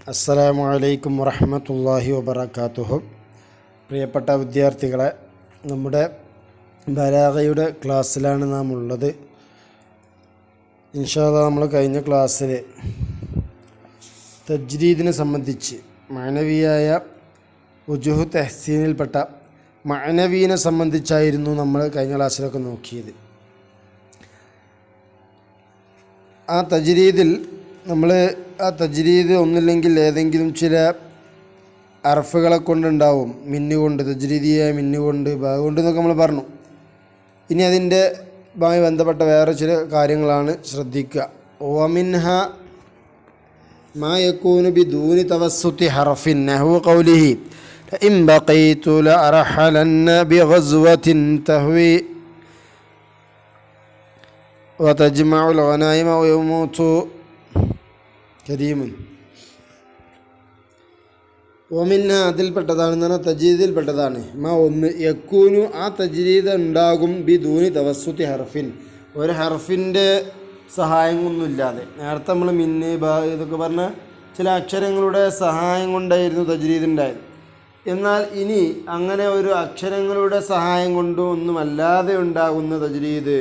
അസ്സലാമു അലൈക്കും വറഹ്മത്തുള്ളാഹി വബറകാതുഹു. പ്രിയപ്പെട്ട വിദ്യാർത്ഥികളെ, നമ്മുടെ ബലാഗയുടെ ക്ലാസ്സിലാണ് നാം ഉള്ളത്. ഇൻഷാ അല്ലാഹ് നമ്മൾ കഴിഞ്ഞ ക്ലാസ്സിൽ തജ്രീദിനെ സംബന്ധിച്ച് മഅനവിയായ വുജൂഹ് തഹ്സീനിൽപ്പെട്ട മഅനവീനെ സംബന്ധിച്ചായിരുന്നു നമ്മൾ കഴിഞ്ഞ ക്ലാസ്സിലൊക്കെ നോക്കിയത്. ആ തജ്രീദിൽ നമ്മൾ തജ്രീദ് ഒന്നില്ലെങ്കിൽ ഏതെങ്കിലും ചില അർഫുകളെ കൊണ്ടുണ്ടാവും, മിന്നുകൊണ്ട്, തജ്രീദിയായ മിന്നുകൊണ്ട്, ബാകൊണ്ട് എന്നൊക്കെ നമ്മൾ പറഞ്ഞു. ഇനി അതിൻ്റെ മായി ബന്ധപ്പെട്ട വേറെ ചില കാര്യങ്ങളാണ് ശ്രദ്ധിക്കുക. വമിൻഹ മാ യകൂനു ബിദൂനി തവസ്സുതി ഹർഫിൻ നഹ്വ ഖൗലിഹി ഇൻ ബഖീതു ലഅർഹലന്ന ബിഗസ്വതിൻ തഹ്വി വതജ്മഉൽ ഗനായിമ വയമൂതു കരീമുൻ. ഓമിന്ന അതിൽപ്പെട്ടതാണെന്ന് പറഞ്ഞാൽ തജ്രീദിൽപ്പെട്ടതാണ്. ഒന്ന് യക്കൂനു, ആ തജ്രീദ് ഉണ്ടാകും ബി ദൂനി തവസ്സുതി ഹർഫിൻ, ഒരു ഹർഫിൻ്റെ സഹായം ഒന്നുമില്ലാതെ. നേരത്തെ നമ്മൾ മിന്ന് ബാ ഇതൊക്കെ പറഞ്ഞ ചില അക്ഷരങ്ങളുടെ സഹായം കൊണ്ടായിരുന്നു തജ്രീദ് ഉണ്ടായത്. എന്നാൽ ഇനി അങ്ങനെ ഒരു അക്ഷരങ്ങളുടെ സഹായം കൊണ്ടും ഒന്നുമല്ലാതെ ഉണ്ടാകുന്ന തജ്രീദ്,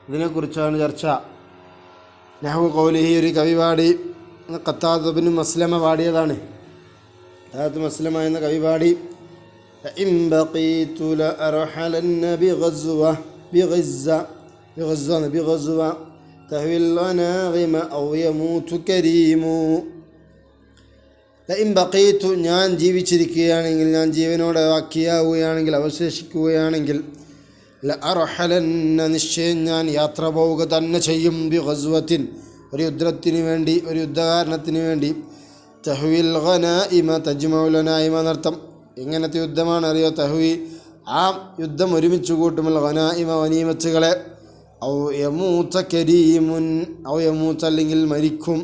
ഇതിനെക്കുറിച്ചാണ് ചർച്ച. നഹ്വ ഖൗലിഹി, ഒരു കവി പാടി, ഖത്താദ് ഇബ്നു മസ്ലമ പാടിയതാണ്. ഖത്താദ് മസ്ലമ എന്ന കവി പാടി, ഇൻ ബഖീതു ലഅർഹലന്ന ബിഗസ്വ തഹ്വിൽ ഗനാഇമ ഔ യമൂതു കരീമു. ഇൻ ബഖീതു, ഞാൻ ജീവിച്ചിരിക്കുകയാണെങ്കിൽ, ഞാൻ ജീവനോടെ ബാക്കിയാവുകയാണെങ്കിൽ, അവശേഷിക്കുകയാണെങ്കിൽ, ലഅർഹലന്ന, നിശ്ചയം ഞാൻ യാത്ര പോവുക തന്നെ ചെയ്യും, ബിഗസ്വത്തിൻ, ഒരു യുദ്ധത്തിന് വേണ്ടി, ഒരു യുദ്ധകാരണത്തിന് വേണ്ടി. തഹ്വിൽ ഗനായിമ, തജ്മഉൽ ഗനായിമ എന്നർത്ഥം. എങ്ങനത്തെ യുദ്ധമാണ് അറിയോ? തഹ്വി, ആ യുദ്ധം ഒരുമിച്ച് കൂട്ടുമ്പോൾ ഗനായിമ, ഗനീമത്തുകളെ. ഔ യമൂത കരീമുൻ, ഔ യമൂത അല്ലെങ്കിൽ മരിക്കും.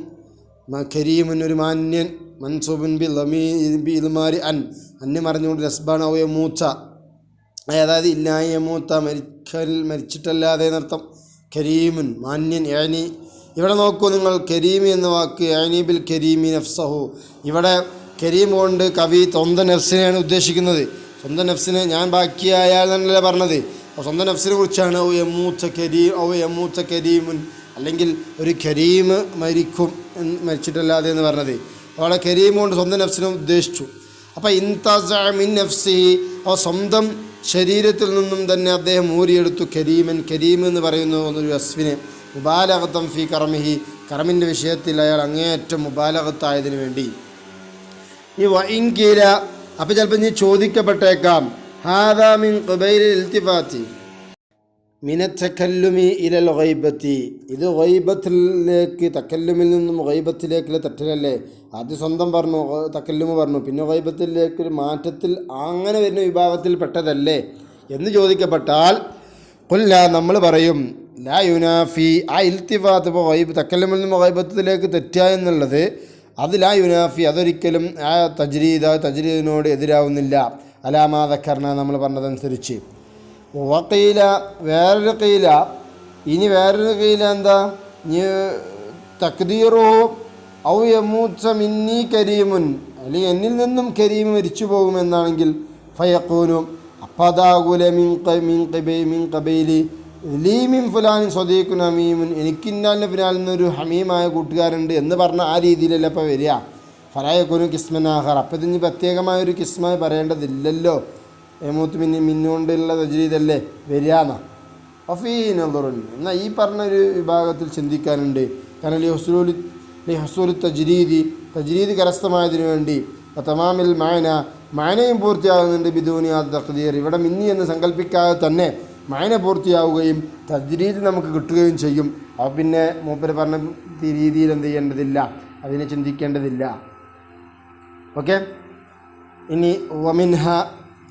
കരീമുൻ ഒരു മാന്യൻ, മൻസൂബുൻ ബിൽമാരി അൻ, അന്യം മറിഞ്ഞുകൊണ്ട് നസ്ബാണ്. ഔ യമൂത, അതായത് ഇല്ലായി യമൂത്ത, മരിച്ചിട്ടല്ലാതെ എന്നർത്ഥം. കരീമുൻ മാന്യൻ. യാനി, ഇവിടെ നോക്കൂ നിങ്ങൾ, കരീമി എന്ന വാക്ക് യാനി ബിൽ കരീമി നഫ്സഹു, ഇവിടെ കരീം കൊണ്ട് കവി സ്വന്തം നഫ്സിനെയാണ് ഉദ്ദേശിക്കുന്നത്. സ്വന്തം നഫ്സിനെ ഞാൻ ബാക്കിയായാൽ എന്നല്ല പറഞ്ഞത്, സ്വന്തം നഫ്സിനെ കുറിച്ചാണ്. ഔ യമൂത്ത കരീമുൻ, അല്ലെങ്കിൽ ഒരു കരീം മരിക്കും, മരിച്ചിട്ടല്ലാതെ എന്ന് പറഞ്ഞത്. അവിടെ കരീം കൊണ്ട് സ്വന്തം നഫ്സിനെ ഉദ്ദേശിച്ചു. അപ്പോൾ ഇൻതസ മിൻ നഫ്സിഹി, സ്വന്തം ശരീരത്തിൽ നിന്നും തന്നെ അദ്ദേഹം ഊരിയെടുത്തു കരീമൻ, കരീം എന്ന് പറയുന്ന ഒരു വസ്ഫിനെ. മുബാലഗത്തം ഫി കർമിഹി, കർമിൻ്റെ വിഷയത്തിൽ അയാൾ അങ്ങേയറ്റം മുബാലഗത്തായതിനു വേണ്ടി. ഈ വഇൻകീല, അപ്പോൾ ചിലപ്പോൾ ഇനി ചോദിക്കപ്പെട്ടേക്കാം, ഹാദാ മിൻ ഖുബൈലിൽ ഇൽതിഫാത്തി മിനത് തകല്ലുമി ഇലൽ ഗൈബത്തി, ഇത് ഗൈബത്തിലേക്ക്, തക്കല്ലുമിൽ നിന്നും ഗൈബത്തിലേക്കുള്ള തെറ്റലല്ലേ? ആദ്യം സ്വന്തം പറഞ്ഞു, തക്കല്ലുമ് പറഞ്ഞു, പിന്നെ ഗൈബത്തിലേക്കൊരു മാറ്റത്തിൽ അങ്ങനെ വരുന്ന വിഭാഗത്തിൽ പെട്ടതല്ലേ എന്ന് ചോദിക്കപ്പെട്ടാൽ, ഖുൽന, നമ്മൾ പറയും, ലാ യുനാഫി, ആ ഇൽത്തിഫാത്ത്, ഇപ്പോൾ തക്കല്ലുമിൽ നിന്നും ഗൈബത്തിലേക്ക് തെറ്റുക എന്നുള്ളത്, അത് ലാ യുനാഫി, അതൊരിക്കലും ആ തജ്രീദിനോട് എതിരാവുന്നില്ല. അലാമാ ദക്കർന, നമ്മൾ പറഞ്ഞതനുസരിച്ച്. വഖീല, വേറൊരു ഖീല, ഇനി വേറൊരു ഖീല എന്താ? തഖ്ദീറു ഔ യമൂത മിന്നി കരീമുൻ, അല്ലെങ്കിൽ എന്നിൽ നിന്നും കരീം മരിച്ചു പോകുമെന്നാണെങ്കിൽ, ഫയഖൂനു, അപ്പദാകുല മിൻ ഖബൈലി ലീ മിൻ ഫുലാനിൻ സ്വദീഖുൻ ഹമീമുൻ, എനിക്കിന്നാലിൻ്റെ ഫിനാലിൽ നിന്നൊരു ഹമീമായ കൂട്ടുകാരുണ്ട് എന്ന് പറഞ്ഞ ആ രീതിയിലല്ല ഇപ്പോൾ വരിക. ഫലായഖൂനു കിസ്മൻ ആഖർ, അപ്പോൾ ഇതിന് പ്രത്യേകമായൊരു കിസ്മായി പറയേണ്ടതില്ലല്ലോ, യമൂത്ത് മിന്നുകൊണ്ടുള്ള തജ്രീദല്ലേ വരികയെന്നാ. അഫീ നദറുൻ, എന്നാൽ ഈ പറഞ്ഞൊരു വിഭാഗത്തിൽ ചിന്തിക്കാനുണ്ട്. കാരണം ഹുസൂലി തജ്രീദ് കരസ്ഥമായതിനു വേണ്ടി, തമാമിൽ മാനയും പൂർത്തിയാകുന്നുണ്ട്. ബിദൂനി ആ തഖ്ദീർ, ഇവിടെ മിന്നി എന്ന് സങ്കല്പിക്കാതെ തന്നെ മാന പൂർത്തിയാവുകയും തജ്രീദ് നമുക്ക് കിട്ടുകയും ചെയ്യും. അപ്പോൾ പിന്നെ മൂപ്പര് പറഞ്ഞ രീതിയിൽ എന്ത് ചെയ്യേണ്ടതില്ല, അതിനെ ചിന്തിക്കേണ്ടതില്ല. ഓക്കെ. ഇനി വമിൻഹ,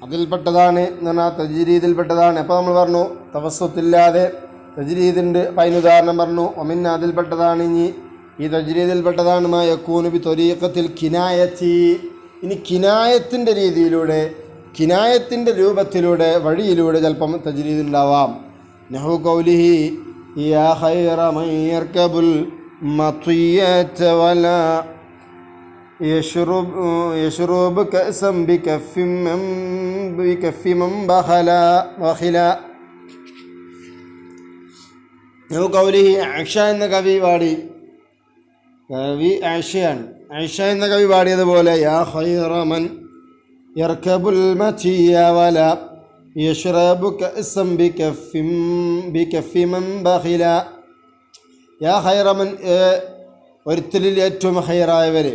അതിൽപ്പെട്ടതാണ് എന്ന് പറഞ്ഞാൽ തജ്രീദിൽപ്പെട്ടതാണ്. അപ്പോൾ നമ്മൾ പറഞ്ഞു തവസ്സുത്തില്ലാതെ തജ്രീദുണ്ട്, അപ്പോൾ അതിന് ഉദാഹരണം പറഞ്ഞു. വമിൻഹ, അതിൽപ്പെട്ടതാണ്. ഇനി ഈ തജ്രീദിൽപ്പെട്ടതാണ് മാ യകൂനു ബി ത്വരീഖത്തിൽ കിനായത്തി, ഇനി കിനായത്തിൻ്റെ രീതിയിലൂടെ, കിനായത്തിൻ്റെ രൂപത്തിലൂടെ, വഴിയിലൂടെ ചിലപ്പം തജ്രീദ് ഉണ്ടാവാം. നഹു ഖൗലിഹി يا خير من يركب المطية ولا യശ്റബു കഅസം ബികഫി മൻ ബഖല. കൗലിഹി ആയിഷ എന്ന കവി ആയിഷയാണ്. ആയിഷ എന്ന കവി പാടിയതുപോലെ യാ ഖൈറ മൻ യർകബുൽ മതിയ വല യശ്റബു കഅസം ബികഫി മൻ ബഖല. യാ ഖൈറ മൻ, ഒരുത്തലിൽ ഏറ്റവും ഹൈറായവരെ.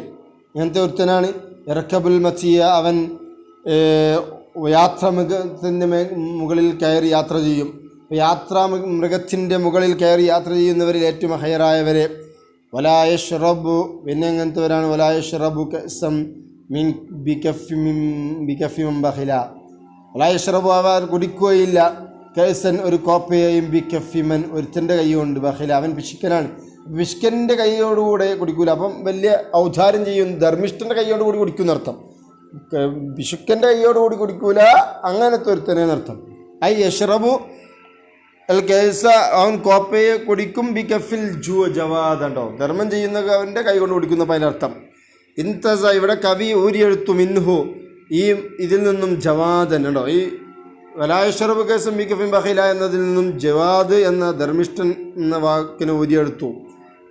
അങ്ങനത്തെ ഒരുത്തനാണ് യർകബുൽ മതിയ, അവൻ മൃഗത്തിൻ്റെ മുകളിൽ കയറി യാത്ര ചെയ്യും. മൃഗത്തിൻ്റെ മുകളിൽ കയറി യാത്ര ചെയ്യുന്നവരിൽ ഏറ്റവും ഹൈറായവരെ. വലാ യശ്റബു, പിന്നെ അങ്ങനത്തെവരാണ് വലാ യശ്റബു കഅസം ബികഫി മൻ ബഖില. വലാ യശ്റബു, അവർ കുടിക്കുകയില്ല കഅസൻ, ഒരു കോപ്പയെയും ബികഫി മൻ, ഒരുത്തൻ്റെ കൈ കൊണ്ട് ബഖില, അവൻ പിശുക്കനാണ്. പിശുക്കൻ്റെ കൈയോടുകൂടെ കുടിക്കൂല. അപ്പം വലിയ ഔദാര്യം ചെയ്യുന്നു, ധർമ്മിഷ്ഠൻ്റെ കൈയോടുകൂടി കുടിക്കുന്നർത്ഥം. പിശുക്കൻ്റെ കൈയോടുകൂടി കുടിക്കൂല, അങ്ങനത്തെ ഒരുത്തനേന്നർത്ഥം. ഐ യശ്റബു അൽ കൈസ, അവൻ കോപ്പയെ കുടിക്കും. ബികഫിൽ ജവാദുണ്ടോ, ധർമ്മം ചെയ്യുന്നവൻ്റെ കൈ കൊണ്ട് കുടിക്കുന്ന അതിനർത്ഥം. ഇൻതസ, ഇവിടെ കവി ഊരിയെഴുത്തു മിൻഹു, ഈ ഇതിൽ നിന്നും ജവാദൻ ഉണ്ടോ, ഈ വലായശ്റബു കൈസം ബികഫിൻ ബഖില എന്നതിൽ നിന്നും ജവാദ് എന്ന ധർമ്മിഷ്ഠൻ എന്ന വാക്കിന് ഊരിയെടുത്തു.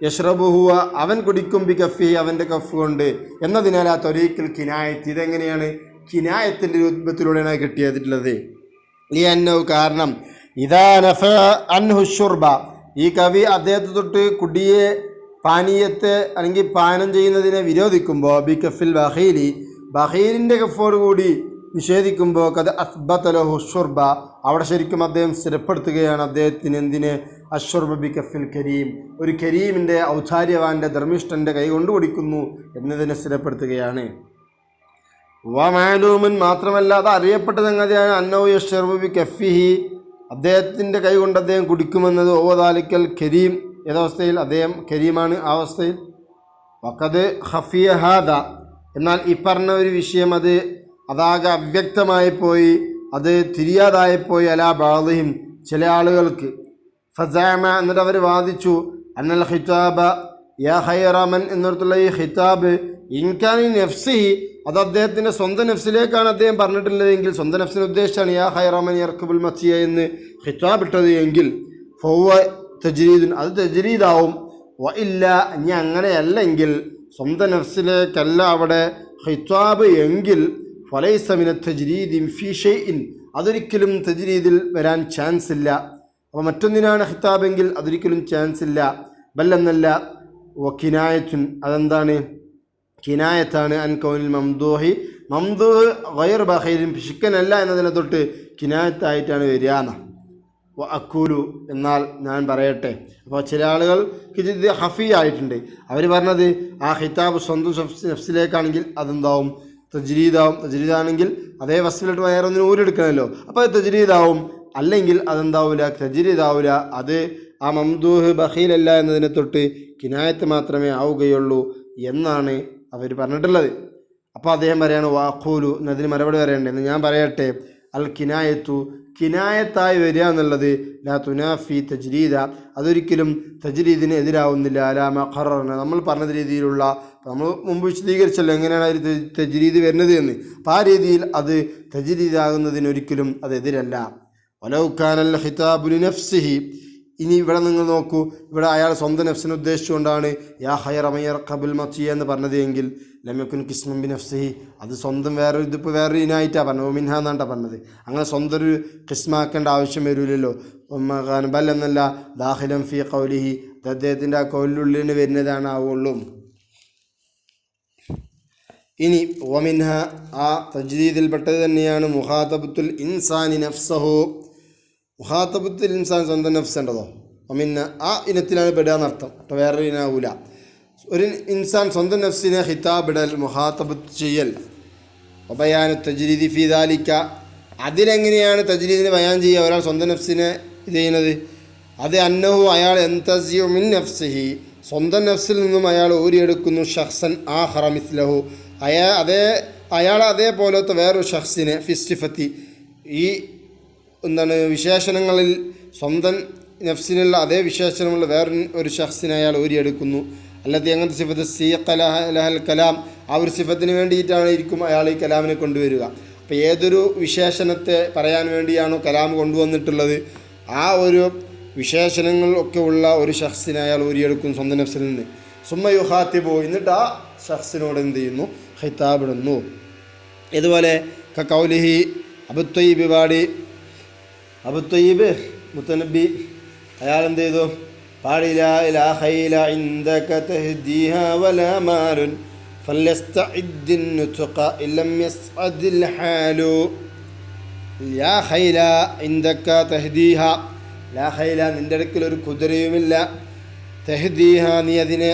യശ്റബു ഹുവ, അവൻ കുടിക്കും ബികഫി, അവൻ്റെ കഫ് കൊണ്ട് എന്നതിനാൽ ആ ത്വരീഖിൽ കിനായത്ത്, ഇതെങ്ങനെയാണ് കിനായത്തിൻ്റെ രൂപത്തിലൂടെയാണ് കിട്ടിയിട്ടുള്ളത്. ഈ അന്നവ് കാരണം ഇദാ നഫ അൻഹു ശുർബ, ഈ കവി അദ്ദേഹത്തെ തൊട്ട് കുടിയെ, പാനീയത്തെ അല്ലെങ്കിൽ പാനം ചെയ്യുന്നതിനെ വിരോധിക്കുമ്പോൾ ബികഫിൽ ബഖീലി, ബഖീലിൻ്റെ കഫോടുകൂടി നിഷേധിക്കുമ്പോൾ കത് അസ്ബതലഹു ശുർബ, അവിടെ ശരിക്കും അദ്ദേഹം സ്ഥിരപ്പെടുത്തുകയാണ് അദ്ദേഹത്തിന് എന്തിന് അശ്ശുർബ ബികഫിൽ കരീം, ഒരു കരീമിൻ്റെ ഔദാര്യവാൻ്റെ ധർമ്മിഷ്ഠൻ്റെ കൈകൊണ്ട് കുടിക്കുന്നു എന്നതിനെ സ്ഥിരപ്പെടുത്തുകയാണ്. വമാലൂമുൻ, മാത്രമല്ല അത് അറിയപ്പെട്ട സംഗതിയാണ് അന്നഹു യശ്റബു ബികഫിഹി, അദ്ദേഹത്തിൻ്റെ കൈ കൊണ്ട് അദ്ദേഹം കുടിക്കുമെന്നത്. ഓവദാലിക്കൽ കരീം, ഏതവസ്ഥയിൽ അദ്ദേഹം കരീമാണ്, ആ അവസ്ഥയിൽ. വഖദ് ഖഫിയ ഹാദ, എന്നാൽ ഈ പറഞ്ഞ ഒരു വിഷയം അതാകെ അവ്യക്തമായിപ്പോയി, അത് തിരിയാതായിപ്പോയി. അലാ ബഅദിഹിം, ചില ആളുകൾക്ക്. ഫസഅമ, എന്നിട്ട് അവർ വാദിച്ചു അന്നൽ ഖിതാബ യാ ഖൈറ മൻ എന്നിടത്തുള്ള ഈ ഖിതാബ് ഇൻകാനി നഫ്സിഹി, അത് അദ്ദേഹത്തിൻ്റെ സ്വന്തം നഫ്സിലേക്കാണ് അദ്ദേഹം പറഞ്ഞിട്ടുള്ളതെങ്കിൽ, സ്വന്തം നഫ്സിനെ ഉദ്ദേശിച്ചാണ് യാ ഖൈറ മൻ യർകബുൽ മതിയ എന്ന് ഖിതാബ് ഇട്ടത് എങ്കിൽ ഫഹുവ തജ്രീദുൻ, അത് തജ്രീദാവും. വ ഇല്ല, ഇനി അങ്ങനെയല്ലെങ്കിൽ സ്വന്തം നഫ്സിലേക്കല്ല അവിടെ ഖിതാബ് എങ്കിൽ ഫലൈസ മിന തജ്രീദി ഫീ ഷൈഇൻ, അതൊരിക്കലും തജ്രീദിൽ വരാൻ ചാൻസ് ഇല്ല. അപ്പോൾ മറ്റൊന്നിനാണ് ഖിതാബെങ്കിൽ അതൊരിക്കലും ചാൻസ് ഇല്ല. ബല്ലെന്നല്ല വ കിനായത്തുൻ, അതെന്താണ് കിനായത്താണ്. അൻ കൗനിൽ മംദൂഹി, മംദൂഹ് ഗൈർ ബഖീലിൻ, പിശുക്കനല്ല എന്നതിനെ തൊട്ട് കിനായത്തായിട്ടാണ് വരികയെന്ന്. വ അക്കൂലു, എന്നാൽ ഞാൻ പറയട്ടെ. അപ്പോൾ ചില ആളുകൾക്ക് ഇത് ഹഫി ആയിട്ടുണ്ട്. അവർ പറഞ്ഞത് ആ ഖിതാബ് സ്വന്തം നഫ്സിലേക്കാണെങ്കിൽ അതെന്താവും തജ്രീദാവും. തജ്രീദാണെങ്കിൽ അതേ വസ്തുവിലിട്ട് വേറൊന്നിന് ഊരെടുക്കണമല്ലോ, അപ്പോൾ അത് തജ്രീദാവും. അല്ലെങ്കിൽ അതെന്താവില്ല, തജ്രീദാവില്ല. അത് ആ മംദൂഹ് ബഖീലല്ല എന്നതിനെ തൊട്ട് കിനായത്ത് മാത്രമേ ആവുകയുള്ളൂ എന്നാണ് അവർ പറഞ്ഞിട്ടുള്ളത്. അപ്പോൾ അദ്ദേഹം പറയാണ് വാഖൂലു, എന്നതിന് മറുപടി പറയണ്ടേ എന്ന് ഞാൻ പറയട്ടെ. അൽ കിനായത്തു, കിനായത്തായി വരിക എന്നുള്ളത് ലാ തുനാഫി തജ്രീദ, അതൊരിക്കലും തജ്രീദിന് എതിരാവുന്നില്ല. അലാമ ഖറർന, നമ്മൾ പറഞ്ഞ രീതിയിലുള്ള, നമ്മൾ മുമ്പ് വിശദീകരിച്ചല്ലോ എങ്ങനെയാണ് അതിൽ തജ്രീദ് വരുന്നത് എന്ന്. അപ്പോൾ ആ രീതിയിൽ അത് തജ്രീദാകുന്നതിനൊരിക്കലും അത് എതിരല്ല. വലൗ കാനൽ ഖിതാബു ലിനഫ്സിഹി, ഇനി ഇവിടെ നിങ്ങൾ നോക്കൂ, ഇവിടെ അയാൾ സ്വന്തം നഫ്സിനെ ഉദ്ദേശിച്ചുകൊണ്ടാണ് യാ ഖൈറ മൻ യർകബുൽ മതിയ എന്ന് പറഞ്ഞത് എങ്കിൽ ലം യകുൻ ഖിസ്മൻ ബിനഫ്സിഹി, അത് സ്വന്തം ഇതിപ്പോൾ വേറൊരു ഇനായിട്ടാണ് പറഞ്ഞത്, മിൻഹ എന്നാണ് പറഞ്ഞത്. അങ്ങനെ സ്വന്തം ഒരു ഖിസ്മാക്കേണ്ട ആവശ്യം വരില്ലല്ലോ. ബൽ എന്നല്ല ദാഖിലൻ ഫീ ഖൗലിഹി, അദ്ദേഹത്തിൻ്റെ ആ കൗലിനുള്ളിൽ വരുന്നതാണ് ആവുള്ളൂ. ഇനി വമിൻഹ, ആ തജ്ദീദിൽപ്പെട്ടത് തന്നെയാണ് മുഖാതബത്തുൽ ഇൻസാനി നഫ്സഹു, മുഖാതബത്തുൽ ഇൻസാൻ സ്വന്തം നഫ്സ് ഉണ്ടതോ വമിന്ന, ആ ഇനത്തിലാണ് പെടുക എന്നർത്ഥം. അപ്പോൾ വേറൊരു ഇനാവൂല. ഒരു ഇൻസാൻ സ്വന്തം നഫ്സിനെ ഖിതാബിടൽ, മുഖാതബത്ത് ചെയ്യൽ. ബയാനു തജ്രീദി ഫീ ദാലിക, അതിലെങ്ങനെയാണ് തജ്രീദിനെ ബയാൻ ചെയ്യുക ഒരാൾ സ്വന്തം നഫ്സിനെ ഇത് ചെയ്യുന്നത്? അത് അന്നഹു, അയാൾ എന്തസിയു മിൻ നഫ്സിഹി, സ്വന്തം നഫ്സിൽ നിന്നും അയാൾ ഊരിയെടുക്കുന്നു ഷഖ്സൻ ആഖറ മിസ്ലഹു, അയാൾ അതേപോലത്തെ വേറൊരു ഷഖ്സിനെ ഫിസ്റ്റിഫത്തി, ഈ എന്താണ് വിശേഷണങ്ങളിൽ സ്വന്തം നഫ്സിനുള്ള അതേ വിശേഷണമുള്ള വേറൊരു ഷഖ്സിനെ അയാൾ ഊരിയെടുക്കുന്നു. അല്ലാതെ അങ്ങനത്തെ സിഫത്ത് സീഖ ലഹൽ കലാം, ആ ഒരു സിഫത്തിന് വേണ്ടിയിട്ടായിരിക്കും അയാൾ ഈ കലാമിനെ കൊണ്ടുവരിക. അപ്പോൾ ഏതൊരു വിശേഷണത്തെ പറയാൻ വേണ്ടിയാണോ കലാം കൊണ്ടുവന്നിട്ടുള്ളത്, ആ ഒരു വിശേഷണങ്ങളൊക്കെ ഉള്ള ഒരു ഷഖ്സിനെ അയാൾ ഊരിയെടുക്കും സ്വന്തം നഫ്സിൽ നിന്ന്. സുമ്മ യുഹാത്തിബു, എന്നിട്ട് ആ ഷഖ്സിനോട് എന്ത് ചെയ്യുന്നു? ഖിതാബിടുന്നു. ഇതുപോലെ കൗലിഹി അബുത്വയ്യിബ് പാടി, അബുത്വയ്യിബ് മുത്തനബി അയാൾ എന്ത് ചെയ്തു? പാടി ലാ ഇലാഹ ഖൈല ഇൻദക തഹ്ദീഹാ വലാ മാലുൻ ഫലസ്തഇദ്ദിൻ നുത്ഖ ഇല്ലം യസ്അദിൽ ഹാലു. ലാ ഖൈല ഇൻദക തഹ്ദീഹാ, ലാ ഖൈല നിൻ്റെ അടുക്കൽ ഒരു കുതിരയുമില്ല, തഹ്ദീഹ നീ അതിനെ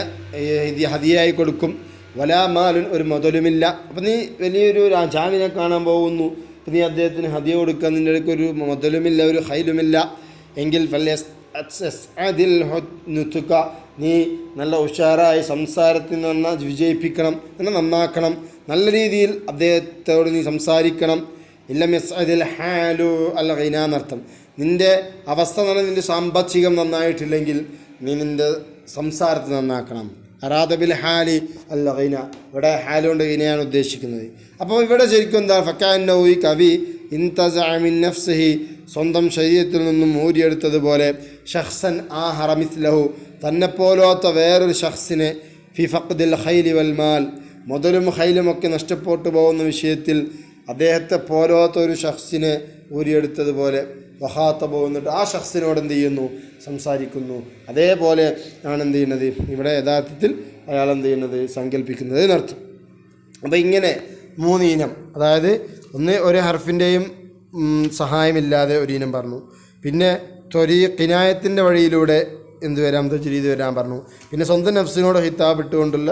ഹദിയായി കൊടുക്കും, വലാ മാലുൻ ഒരു മുതലുമില്ല. അപ്പം നീ വലിയൊരു രാജാവിനെ കാണാൻ പോകുന്നു, അപ്പം നീ അദ്ദേഹത്തിന് ഹദിയ കൊടുക്കാൻ നിൻ്റെ അടുക്ക് ഒരു മുതലുമില്ല, ഒരു ഖൈലുമില്ല എങ്കിൽ ഫലസ്അദിൽ നുത്ഖ, നീ നല്ല ഉഷാറായി സംസാരത്തിൽ വിജയിപ്പിക്കണം, നന്നാക്കണം, നല്ല രീതിയിൽ അദ്ദേഹത്തോട് നീ സംസാരിക്കണം. ഇല്ലം യസ്അദിൽ ഹാലു അൽ ഗിന എന്നർത്ഥം. നിൻ്റെ അവസ്ഥ എന്ന് പറഞ്ഞാൽ നിൻ്റെ സാമ്പത്തികം നന്നായിട്ടില്ലെങ്കിൽ നീ നിൻ്റെ സംസാരത്തിൽ നന്നാക്കണം. അറാദബിൽ ഹാലി അൽ ഗിന, ഇവിടെ ഹാല് കൊണ്ട് ഗിനയാണ് ഉദ്ദേശിക്കുന്നത്. അപ്പോൾ ഇവിടെ ശരിക്കും എന്താ? ഫക്കാന്നഹു, ഈ കവി ഇൻതസഅ മിൻ നഫ്സിഹി, സ്വന്തം ശരീരത്തിൽ നിന്നും ഊരിയെടുത്തതുപോലെ ഷഖ്സൻ ആഹറ മിസ്ലഹു, തന്നെപ്പോലത്തെ വേറൊരു ഷഖ്സിനെ ഫി ഫഖ്ദിൽ ഖൈലി വൽ മാൽ, മുതലും ഖൈലുമൊക്കെ നഷ്ടപ്പെട്ടു പോകുന്ന വിഷയത്തിൽ അദ്ദേഹത്തെ പോലത്തെ ഒരു ഷഖ്സിനെ ഊരിയെടുത്തതുപോലെ വഹാത്തബോ, എന്നിട്ട് ആ ഷഖ്സിനോട് എന്ത് ചെയ്യുന്നു? സംസാരിക്കുന്നു. അതേപോലെ ആണ് എന്ത് ചെയ്യുന്നത്? ഇവിടെ യഥാർത്ഥത്തിൽ അയാൾ എന്ത് ചെയ്യുന്നത്? സങ്കല്പിക്കുന്നത് എന്നർത്ഥം. അപ്പോൾ ഇങ്ങനെ 3 ഇനം, അതായത് ഒന്ന് ഒരു ഹർഫിൻ്റെയും സഹായമില്ലാതെ ഒരു ഇനം പറഞ്ഞു, പിന്നെ കിനായത്തിൻ്റെ വഴിയിലൂടെ എന്ത് വരാം? തജ്രീദ് വരാൻ പറഞ്ഞു, പിന്നെ സ്വന്തം നഫ്സിനോട് ഹിതാബ് ഇട്ടുകൊണ്ടുള്ള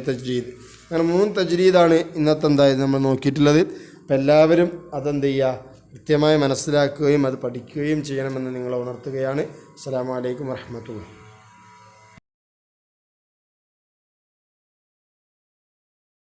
തജ്രീദ്. അങ്ങനെ 3 തജ്രീദാണ് ഇന്നത്തെ എന്തായത് നമ്മൾ നോക്കിയിട്ടുള്ളത്. അപ്പോൾ എല്ലാവരും അതെന്ത് ചെയ്യുക? കൃത്യമായി മനസ്സിലാക്കുകയും അത് പഠിക്കുകയും ചെയ്യണമെന്ന് നിങ്ങളെ ഉണർത്തുകയാണ്. അസ്സലാമു അലൈക്കും വറഹ്മത്തുള്ളാഹി.